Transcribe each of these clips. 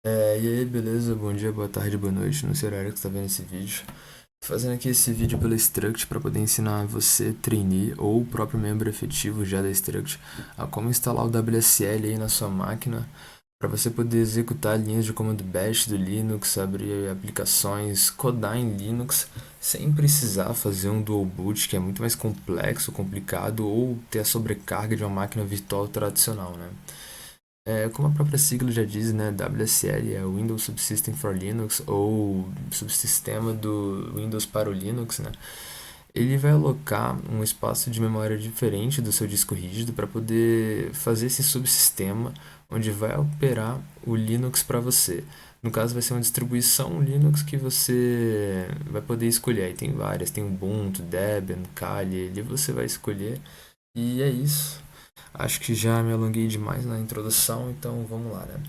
E aí, beleza? Bom dia, boa tarde, boa noite, no seu horário que você tá vendo esse vídeo. Tô fazendo aqui esse vídeo pela Struct para poder ensinar você, trainee ou o próprio membro efetivo já da Struct, a como instalar o WSL aí na sua máquina, para você poder executar linhas de comando bash do Linux, abrir aplicações, codar em Linux, sem precisar fazer um dual boot, que é muito mais complexo, complicado, ou ter a sobrecarga de uma máquina virtual tradicional, né? Como a própria sigla já diz, né, WSL é Windows Subsystem for Linux ou subsistema do Windows para o Linux, né? Ele vai alocar um espaço de memória diferente do seu disco rígido para poder fazer esse subsistema onde vai operar o Linux para você. No caso, vai ser uma distribuição Linux que você vai poder escolher. Aí tem várias, tem Ubuntu, Debian, Kali, ali você vai escolher. E é isso. Acho que já me alonguei demais na introdução, então vamos lá, né?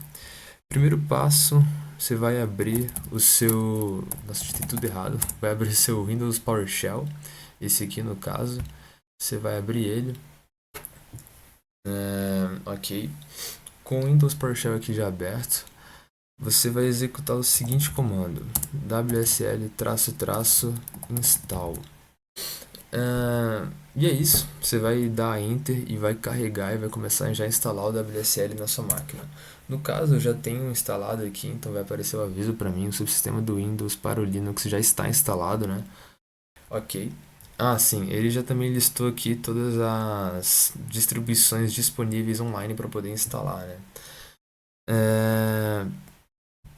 Primeiro passo, você vai abrir o seu. Nossa, tem tudo errado. Vai abrir o seu Windows PowerShell, esse aqui no caso. Você vai abrir ele. Ok. Com o Windows PowerShell aqui já aberto, você vai executar o seguinte comando: wsl-install. E é isso, você vai dar Enter e vai carregar e vai começar a já instalar o WSL na sua máquina. No caso, eu já tenho instalado aqui, então vai aparecer o aviso para mim, o subsistema do Windows para o Linux já está instalado, né? Ok. Ah, sim, ele já também listou aqui todas as distribuições disponíveis online para poder instalar, né? É,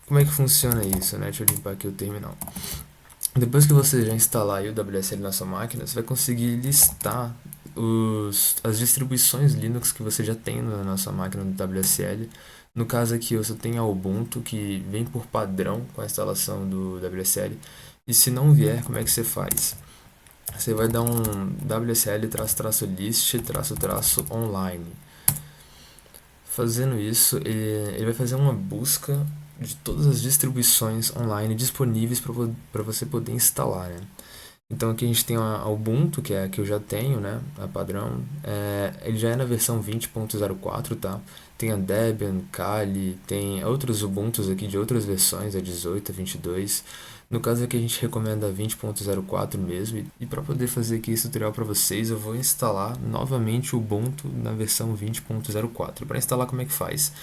Como é que funciona isso, né? Deixa eu limpar aqui o terminal. Depois que você já instalar o WSL na sua máquina, você vai conseguir listar as distribuições Linux que você já tem na sua máquina do WSL. No caso aqui, eu só tenho a Ubuntu, que vem por padrão com a instalação do WSL. E se não vier, como é que você faz? Você vai dar um WSL-list-online. Fazendo isso, ele vai fazer uma busca de todas as distribuições online disponíveis para você poder instalar, né? Então aqui a gente tem a Ubuntu, que é a que eu já tenho, né? A padrão. Ele já é na versão 20.04, tá? Tem a Debian, Kali, tem outros Ubuntus aqui de outras versões, a 18, a 22. No caso aqui a gente recomenda a 20.04 mesmo. E para poder fazer aqui esse tutorial para vocês, eu vou instalar novamente o Ubuntu na versão 20.04. Para instalar, como é que faz?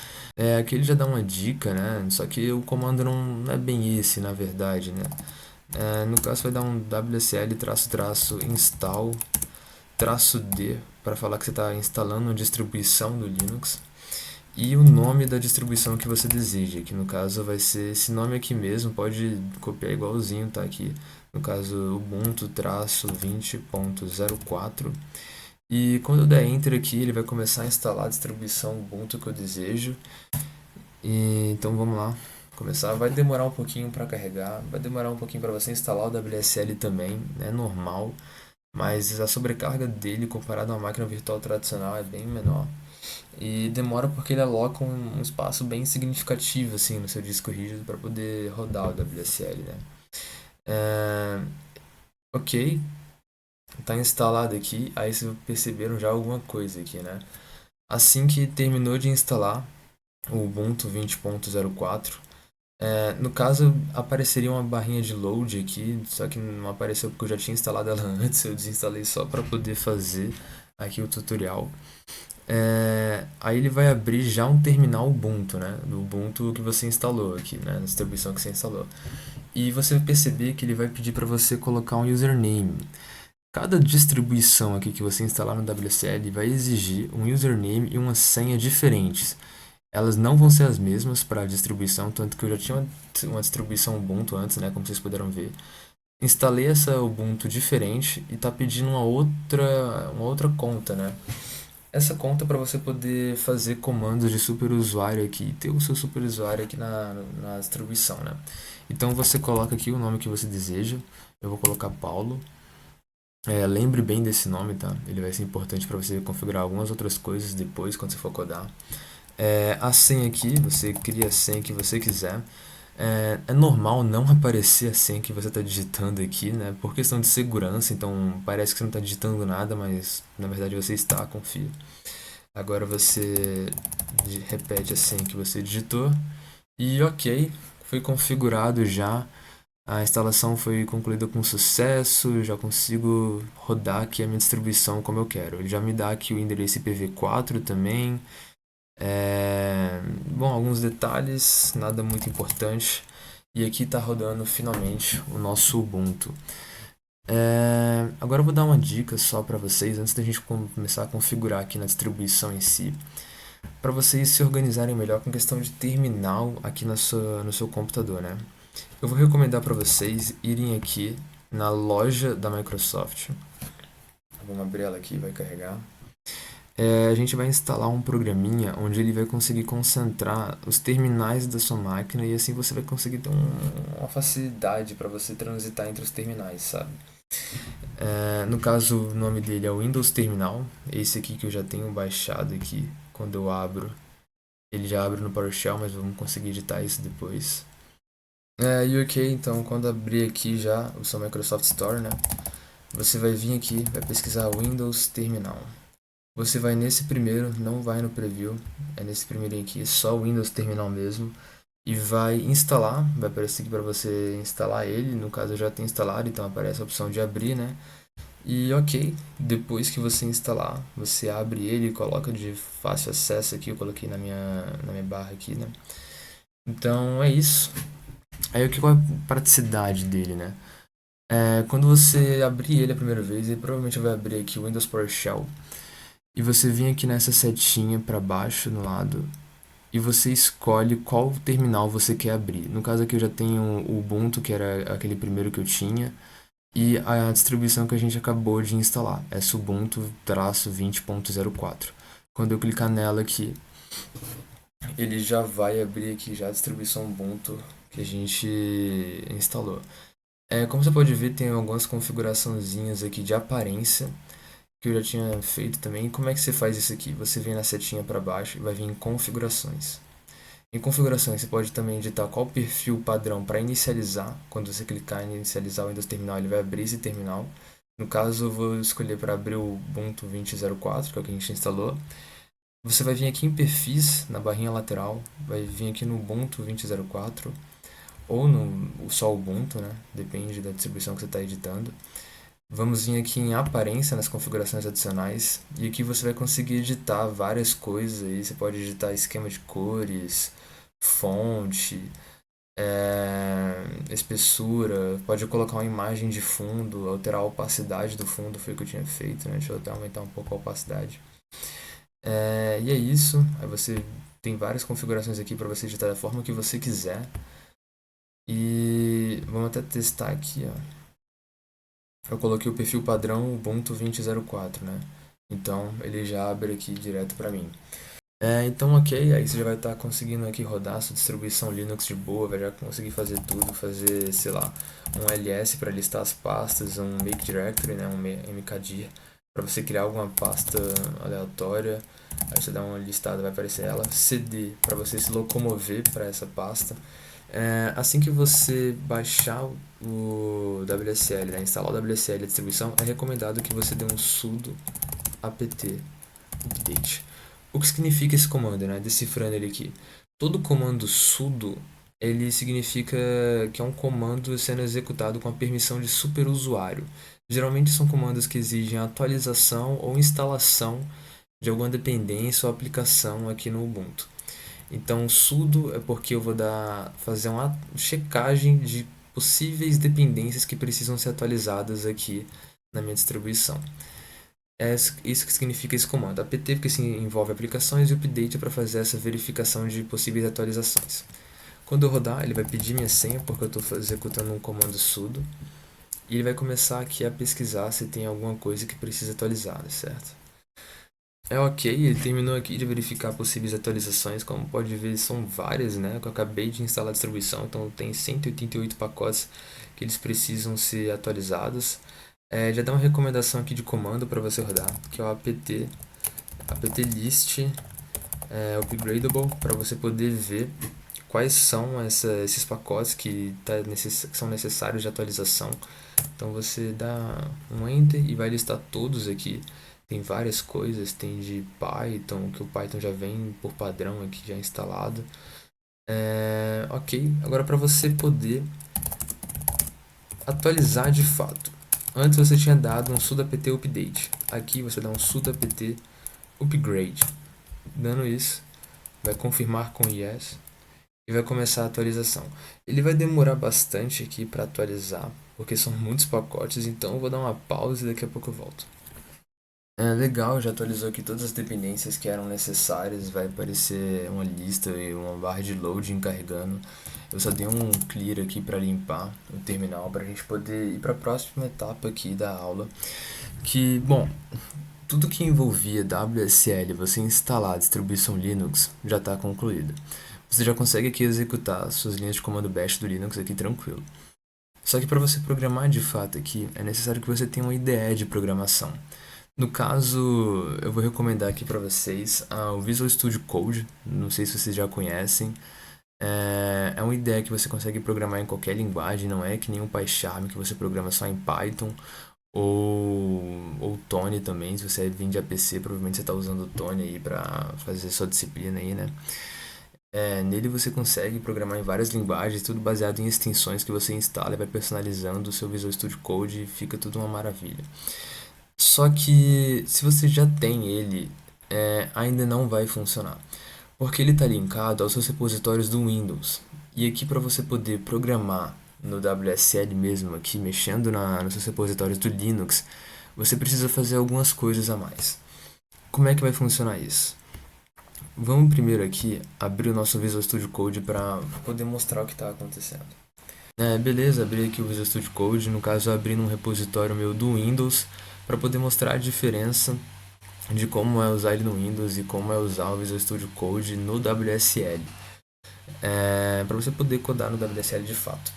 Aqui ele já dá uma dica, né? Só que o comando não é bem esse, na verdade, né? No caso, vai dar um wsl-install-d para falar que você está instalando uma distribuição do Linux e o nome da distribuição que você deseja, que no caso vai ser esse nome aqui mesmo, pode copiar igualzinho, tá aqui. No caso, Ubuntu-20.04. E quando eu der Enter aqui, ele vai começar a instalar a distribuição Ubuntu que eu desejo. Então vamos lá. Começar. Vai demorar um pouquinho para carregar, vai demorar um pouquinho para você instalar o WSL também, é normal, mas a sobrecarga dele comparado a uma máquina virtual tradicional é bem menor. E demora porque ele aloca um espaço bem significativo assim no seu disco rígido para poder rodar o WSL, né? É, ok, tá instalado aqui, aí vocês perceberam já alguma coisa aqui, né? Assim que terminou de instalar o Ubuntu 20.04, no caso, apareceria uma barrinha de load aqui, só que não apareceu porque eu já tinha instalado ela antes, eu desinstalei só para poder fazer aqui o tutorial. Aí ele vai abrir já um terminal Ubuntu, né? Do Ubuntu que você instalou aqui, né? Na distribuição que você instalou. E você vai perceber que ele vai pedir para você colocar um username. Cada distribuição aqui que você instalar no WSL vai exigir um username e uma senha diferentes. Elas não vão ser as mesmas para a distribuição, tanto que eu já tinha uma distribuição Ubuntu antes, né, como vocês puderam ver. Instalei essa Ubuntu diferente e está pedindo uma outra conta, né? Essa conta para você poder fazer comandos de superusuário aqui, ter o seu superusuário aqui na distribuição, né? Então você coloca aqui o nome que você deseja. Eu vou colocar Paulo. Lembre bem desse nome, tá? Ele vai ser importante para você configurar algumas outras coisas depois, quando você for codar. A senha aqui, você cria a senha que você quiser. É normal não aparecer a senha que você está digitando aqui, né? Por questão de segurança, então parece que você não está digitando nada, mas na verdade você está, confia. Agora você repete a senha que você digitou E ok, foi configurado já. A instalação foi concluída com sucesso, já consigo rodar aqui a minha distribuição como eu quero. Ele já me dá aqui o endereço IPv4 também. Bom, alguns detalhes, nada muito importante. E aqui está rodando finalmente o nosso Ubuntu. Agora eu vou dar uma dica só para vocês, antes da gente começar a configurar aqui na distribuição em si, para vocês se organizarem melhor com questão de terminal aqui no seu computador, né? Eu vou recomendar para vocês irem aqui na loja da Microsoft. Vamos abrir ela aqui, vai carregar. A gente vai instalar um programinha onde ele vai conseguir concentrar os terminais da sua máquina e assim você vai conseguir ter uma facilidade para você transitar entre os terminais, sabe? No caso, o nome dele é o Windows Terminal. Esse aqui que eu já tenho baixado aqui. Quando eu abro, ele já abre no PowerShell, mas vamos conseguir editar isso depois. E ok, então quando abrir aqui já o seu Microsoft Store, né? Você vai vir aqui, vai pesquisar Windows Terminal. Você vai nesse primeiro, não vai no preview, é nesse primeiro aqui, só o Windows Terminal mesmo. E vai instalar, vai aparecer aqui para você instalar ele, no caso eu já tenho instalado, então aparece a opção de abrir, né? E ok, depois que você instalar, você abre ele e coloca de fácil acesso aqui, eu coloquei na minha barra aqui, né? Então é isso. Aí o que qual é a praticidade dele, né? Quando você abrir ele a primeira vez, ele provavelmente vai abrir aqui o Windows PowerShell. E você vem aqui nessa setinha para baixo no lado e você escolhe qual terminal você quer abrir. No caso aqui eu já tenho o Ubuntu, que era aquele primeiro que eu tinha, e a distribuição que a gente acabou de instalar, essa Ubuntu-20.04. Quando eu clicar nela aqui, ele já vai abrir aqui já a distribuição Ubuntu que a gente instalou. Como você pode ver, tem algumas configuraçõezinhas aqui de aparência que eu já tinha feito também. Como é que você faz isso aqui? Você vem na setinha para baixo e vai vir em configurações. Em configurações, você pode também editar qual perfil padrão para inicializar. Quando você clicar em inicializar o Windows Terminal, ele vai abrir esse terminal. No caso, eu vou escolher para abrir o Ubuntu 20.04, que é o que a gente instalou. Você vai vir aqui em perfis, na barrinha lateral, vai vir aqui no Ubuntu 20.04 ou no só Ubuntu, né? Depende da distribuição que você está editando. Vamos vir aqui em aparência nas configurações adicionais e aqui você vai conseguir editar várias coisas aí. Você pode editar esquema de cores, fonte, espessura, pode colocar uma imagem de fundo, alterar a opacidade do fundo, foi o que eu tinha feito, né? Deixa eu até aumentar um pouco a opacidade. E é isso, aí você tem várias configurações aqui para você editar da forma que você quiser. E vamos até testar aqui, ó. Eu coloquei o perfil padrão Ubuntu 20.04, né? Então ele já abre aqui direto para mim. Então ok, aí você já vai estar conseguindo aqui rodar a sua distribuição Linux de boa, vai já conseguir fazer tudo, fazer, sei lá, um ls para listar as pastas, um make directory, né, um mkdir, para você criar alguma pasta aleatória, aí você dá uma listada, vai aparecer ela, cd para você se locomover para essa pasta. Assim que você baixar o WSL, né, instalar o WSL a distribuição, é recomendado que você dê um sudo apt update. O que significa esse comando, né? Decifrando ele aqui. Todo comando sudo, ele significa que é um comando sendo executado com a permissão de superusuário. Geralmente são comandos que exigem atualização ou instalação de alguma dependência ou aplicação aqui no Ubuntu. Então, sudo é porque eu vou fazer uma checagem de possíveis dependências que precisam ser atualizadas aqui na minha distribuição. É isso que significa esse comando. apt porque se envolve aplicações e update é para fazer essa verificação de possíveis atualizações. Quando eu rodar, ele vai pedir minha senha porque eu estou executando um comando sudo e ele vai começar aqui a pesquisar se tem alguma coisa que precisa atualizar, certo? Ok, ele terminou aqui de verificar possíveis atualizações, como pode ver são várias, né? Eu acabei de instalar a distribuição, então tem 188 pacotes que eles precisam ser atualizados. Já dá uma recomendação aqui de comando para você rodar, que é o apt-list upgradable, para você poder ver quais são esses pacotes que são necessários de atualização. Então você dá um enter e vai listar todos aqui. Tem várias coisas, tem de Python, que o Python já vem por padrão aqui já instalado. Ok, agora para você poder atualizar de fato. Antes você tinha dado um sudo apt update. Aqui você dá um sudo apt upgrade. Dando isso, vai confirmar com yes e vai começar a atualização. Ele vai demorar bastante aqui para atualizar, porque são muitos pacotes, então eu vou dar uma pausa e daqui a pouco eu volto. Legal, já atualizou aqui todas as dependências que eram necessárias, vai aparecer uma lista e uma barra de loading carregando. Eu só dei um clear aqui para limpar o terminal para a gente poder ir para a próxima etapa aqui da aula. Que, bom, tudo que envolvia WSL, você instalar a distribuição Linux, já está concluído. Você já consegue aqui executar suas linhas de comando bash do Linux aqui tranquilo. Só que para você programar de fato aqui, é necessário que você tenha uma IDE de programação. No caso, eu vou recomendar aqui para vocês o Visual Studio Code, não sei se vocês já conhecem. É uma IDE que você consegue programar em qualquer linguagem, não é que nem um PyCharm que você programa só em Python ou Tony também. Se você vem de APC, provavelmente você está usando o Tony aí para fazer sua disciplina aí, né? Nele você consegue programar em várias linguagens, tudo baseado em extensões que você instala e vai personalizando o seu Visual Studio Code e fica tudo uma maravilha. Só que se você já tem ele, ainda não vai funcionar, porque ele está linkado aos seus repositórios do Windows. E aqui para você poder programar no WSL mesmo, aqui mexendo nos seus repositórios do Linux, você precisa fazer algumas coisas a mais. Como é que vai funcionar isso? Vamos primeiro aqui abrir o nosso Visual Studio Code para poder mostrar o que está acontecendo. Beleza, abri aqui o Visual Studio Code, no caso eu abri num repositório meu do Windows para poder mostrar a diferença de como é usar ele no Windows e como é usar o Visual Studio Code no WSL. Para você poder codar no WSL de fato.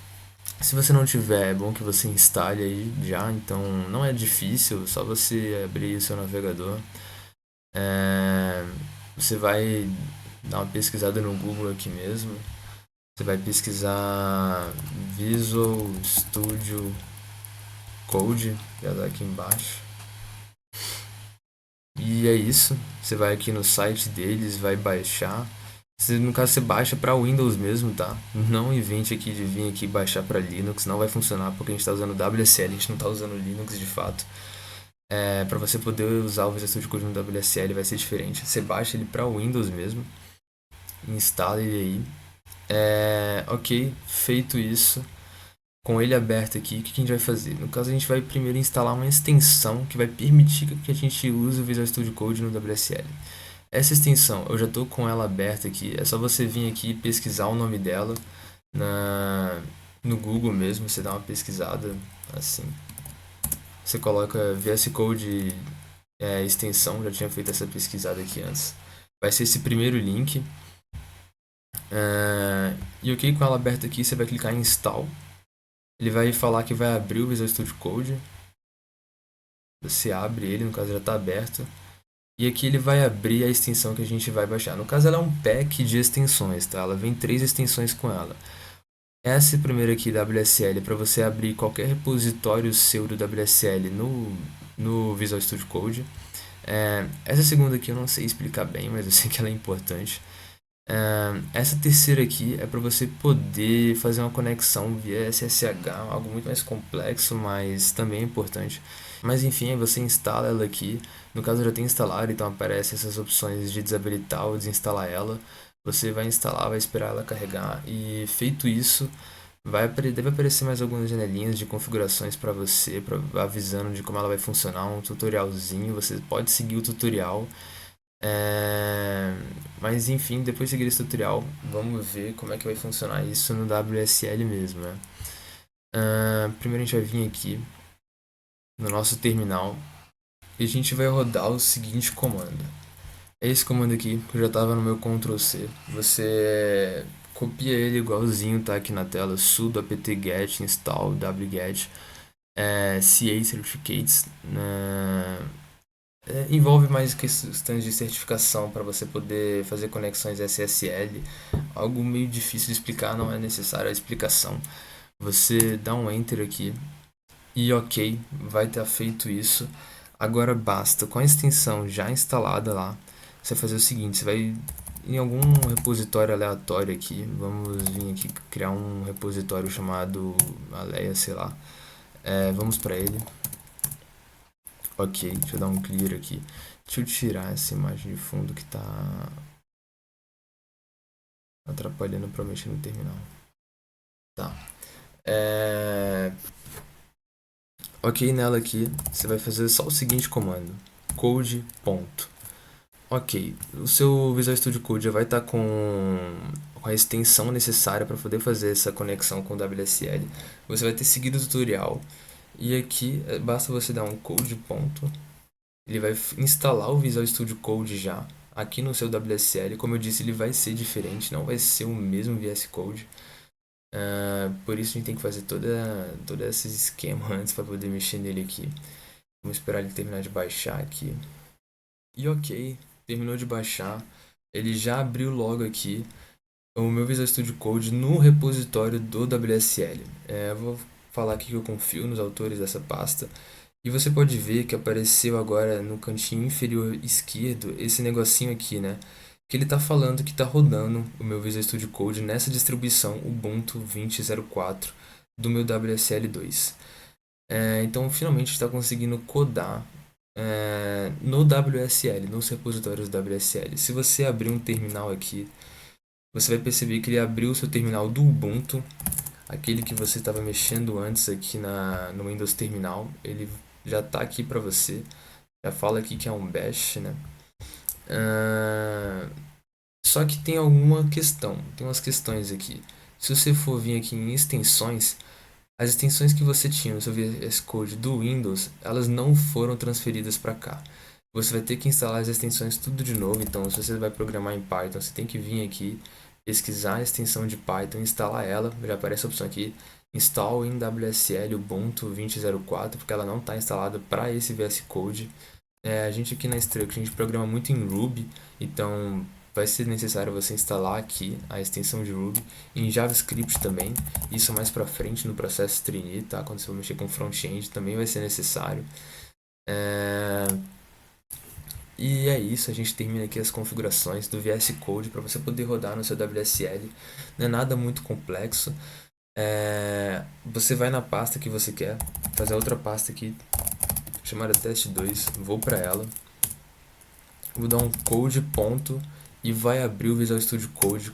Se você não tiver, é bom que você instale aí já, então não é difícil, só você abrir o seu navegador. Você vai dar uma pesquisada no Google aqui mesmo. Você vai pesquisar Visual Studio Code, já dá aqui embaixo. E é isso. Você vai aqui no site deles, vai baixar. No caso você baixa para Windows mesmo, tá? Não invente aqui de vir aqui baixar para Linux, não vai funcionar porque a gente está usando WSL, a gente não está usando Linux de fato. Para você poder usar o Visual Studio Code no WSL vai ser diferente. Você baixa ele para Windows mesmo, instala ele aí. Ok, feito isso, com ele aberto aqui, o que a gente vai fazer? No caso, a gente vai primeiro instalar uma extensão que vai permitir que a gente use o Visual Studio Code no WSL. Essa extensão, eu já estou com ela aberta aqui, é só você vir aqui e pesquisar o nome dela no Google mesmo, você dá uma pesquisada assim. Você coloca VS Code extensão, já tinha feito essa pesquisada aqui antes. Vai ser esse primeiro link. E ok, com ela aberta aqui, você vai clicar em Install. Ele vai falar que vai abrir o Visual Studio Code. Você abre ele, no caso já está aberto. E aqui ele vai abrir a extensão que a gente vai baixar. No caso ela é um pack de extensões, tá? Ela vem 3 extensões com ela. Essa primeira aqui, WSL, é para você abrir qualquer repositório seu do WSL no Visual Studio Code. Essa segunda aqui eu não sei explicar bem, mas eu sei que ela é importante. Essa terceira aqui é para você poder fazer uma conexão via SSH, algo muito mais complexo, mas também é importante. Mas enfim, você instala ela aqui. No caso eu já tenho instalado, então aparecem essas opções de desabilitar ou desinstalar ela. Você vai instalar, vai esperar ela carregar e feito isso, deve aparecer mais algumas janelinhas de configurações para você, avisando de como ela vai funcionar, um tutorialzinho. Você pode seguir o tutorial. Mas enfim, depois de seguir esse tutorial, vamos ver como é que vai funcionar isso no WSL mesmo, né? Primeiro a gente vai vir aqui no nosso terminal e a gente vai rodar o seguinte comando. É esse comando aqui, que já estava no meu Ctrl C. Você copia ele igualzinho, tá aqui na tela, sudo apt-get install wget ca certificates. Envolve mais questões de certificação para você poder fazer conexões SSL. Algo meio difícil de explicar, não é necessária a explicação. Você dá um enter aqui e ok, vai ter feito isso. Agora basta, com a extensão já instalada lá, você fazer o seguinte, você vai em algum repositório aleatório aqui. Vamos vir aqui criar um repositório chamado Aleia, sei lá. Vamos para ele. Ok, deixa eu dar um clear aqui. Deixa eu tirar essa imagem de fundo que tá atrapalhando para mexer no terminal. Tá. Ok, nela aqui, você vai fazer só o seguinte comando. Code, ponto. Ok, o seu Visual Studio Code já vai estar com a extensão necessária para poder fazer essa conexão com o WSL. Você vai ter seguido o tutorial e aqui basta você dar um code ponto. Ele vai instalar o Visual Studio Code já aqui no seu WSL. Como eu disse, ele vai ser diferente, não vai ser o mesmo VS Code. Por isso a gente tem que fazer todo esse esquema antes para poder mexer nele aqui. Vamos esperar ele terminar de baixar aqui. E ok, terminou de baixar. Ele já abriu logo aqui o meu Visual Studio Code no repositório do WSL. Eu vou falar aqui que eu confio nos autores dessa pasta. E você pode ver que apareceu agora no cantinho inferior esquerdo esse negocinho aqui, né? Que ele está falando que está rodando o meu Visual Studio Code nessa distribuição Ubuntu 20.04 do meu WSL2. Então, finalmente está conseguindo codar no WSL, nos repositórios WSL. Se você abrir um terminal aqui, você vai perceber que ele abriu o seu terminal do Ubuntu, aquele que você estava mexendo antes aqui no Windows Terminal. Ele já está aqui para você. Já fala aqui que é um bash, né? Só que tem alguma questão, tem umas questões aqui. Se você for vir aqui em extensões, as extensões que você tinha no seu VS Code do Windows, elas não foram transferidas para cá. Você vai ter que instalar as extensões tudo de novo. Então, se você vai programar em Python, você tem que vir aqui, pesquisar a extensão de Python, instalar ela. Já aparece a opção aqui, Install in WSL Ubuntu 20.04, porque ela não está instalada para esse VS Code. A gente aqui na Struct, a gente programa muito em Ruby, então vai ser necessário você instalar aqui a extensão de Ruby, em JavaScript também, isso mais para frente no processo trainee, tá? Quando você for mexer com front-end também vai ser necessário. E é isso, a gente termina aqui as configurações do VS Code para você poder rodar no seu WSL. Não é nada muito complexo. Você vai na pasta que você quer, fazer outra pasta aqui chamada test2, vou para ela, vou dar um code ponto e vai abrir o Visual Studio Code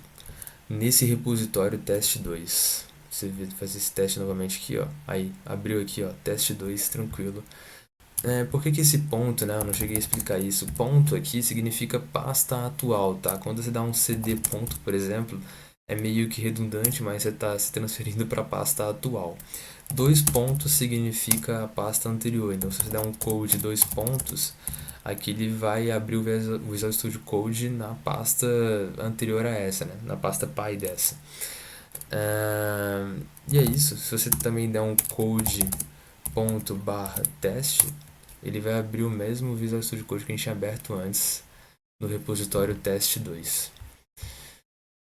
nesse repositório test2. Você vai fazer esse teste novamente aqui, ó. Aí, abriu aqui, ó, test2, tranquilo. Por que esse ponto, né? Eu não cheguei a explicar isso. Ponto aqui significa pasta atual, tá? Quando você dá um cd ponto, por exemplo, é meio que redundante, mas você está se transferindo para a pasta atual. 2 pontos significa a pasta anterior. Então, se você der um code 2 pontos, aqui ele vai abrir o Visual Studio Code na pasta anterior a essa, né? Na pasta pai dessa. E é isso. Se você também der um code ponto barra teste, ele vai abrir o mesmo Visual Studio Code que a gente tinha aberto antes no repositório test2.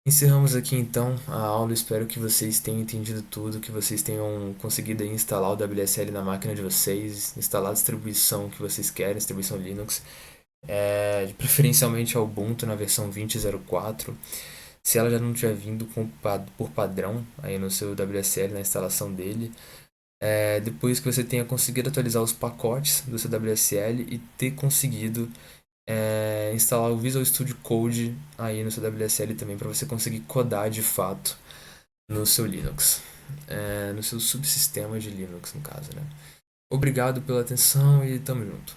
Encerramos aqui então a aula, espero que vocês tenham entendido tudo, que vocês tenham conseguido instalar o WSL na máquina de vocês, instalar a distribuição que vocês querem, distribuição Linux, preferencialmente a Ubuntu na versão 20.04. Se ela já não tiver vindo por padrão aí no seu WSL, na instalação dele, depois que você tenha conseguido atualizar os pacotes do seu WSL e ter conseguido instalar o Visual Studio Code aí no seu WSL também, para você conseguir codar de fato no seu Linux, no seu subsistema de Linux, no caso, né? Obrigado pela atenção e tamo junto.